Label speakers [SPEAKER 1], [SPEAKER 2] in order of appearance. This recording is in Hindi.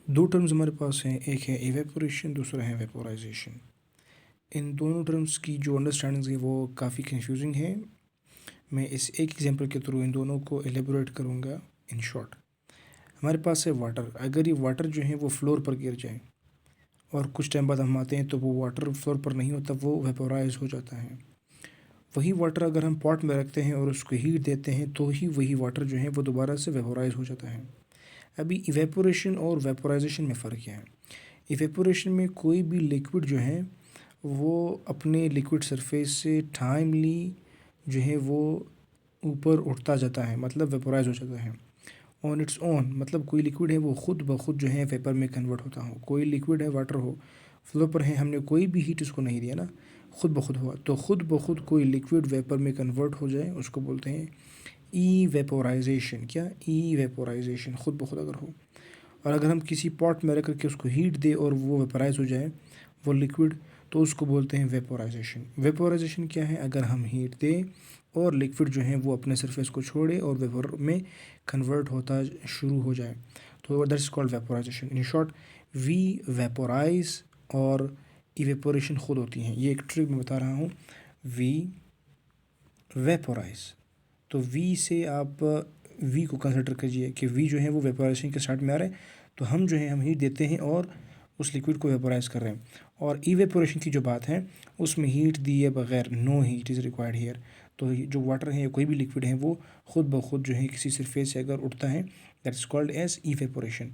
[SPEAKER 1] दो टर्म्स हमारे पास हैं, एक है इवेपोरेशन, दूसरा है वेपोराइजेशन। इन दोनों टर्म्स की जो अंडरस्टैंडिंग है वो काफ़ी कंफ्यूजिंग है। मैं इस एक एग्जांपल के थ्रू इन दोनों को एलेबोरेट करूँगा। इन शॉर्ट, हमारे पास है वाटर। अगर ये वाटर जो है वो फ्लोर पर गिर जाए और कुछ टाइम बाद हम आते हैं तो वो वाटर फ्लोर पर नहीं होता, वो वेपोराइज हो जाता है। वही वाटर अगर हम पॉट में रखते हैं और उसको हीट देते हैं तो ही वही वाटर जो है वो दोबारा से वेपोराइज हो जाता है। अभी इवेपोरेशन और वेपोराइजेशन में फ़र्क क्या है? इवेपोरेशन में कोई भी लिक्विड जो है वो अपने लिक्विड सरफेस से टाइमली जो है वो ऊपर उठता जाता है, मतलब वेपोराइज हो जाता है ऑन इट्स ओन। मतलब कोई लिक्विड है वो खुद ब खुद जो है वेपर में कन्वर्ट होता हो। कोई लिक्विड है, वाटर हो, फ्लो पर है, हमने कोई भी हीट उसको नहीं दिया ना, खुद ब खुद हुआ। तो खुद ब खुद कोई लिक्विड वेपर में कन्वर्ट हो जाए उसको बोलते हैं ई वेपोराइजेशन। क्या? ई वेपोराइजेशन, खुद ब खुद अगर हो। और अगर हम किसी पॉट में रख करके उसको हीट दे और वो वेपराइज हो जाए वो लिक्विड, तो उसको बोलते हैं वेपोराइजेशन। वेपोराइजेशन क्या है? अगर हम हीट दें और लिक्विड जो है वो अपने सरफेस को छोड़े और वेपर में कन्वर्ट होता शुरू हो जाए, तो that is called vaporisation. In short, we vaporise और इवेपोरेशन खुद होती हैं। ये एक ट्रिक मैं बता रहा हूँ। वी वेपोराइज, तो वी से आप वी को कंसिडर कीजिए कि वी जो है वो वेपोराइजेशन के स्टार्ट में आ रहा है, तो हम जो है हम हीट देते हैं और उस लिक्विड को वेपोराइज कर रहे हैं। और इवेपोरेशन की जो बात है उसमें हीट दिए बगैर, no heat is required here. तो जो वाटर है या कोई भी लिक्विड है वो खुद ब खुद जो है किसी सरफेस से अगर उठता है, that is called as evaporation.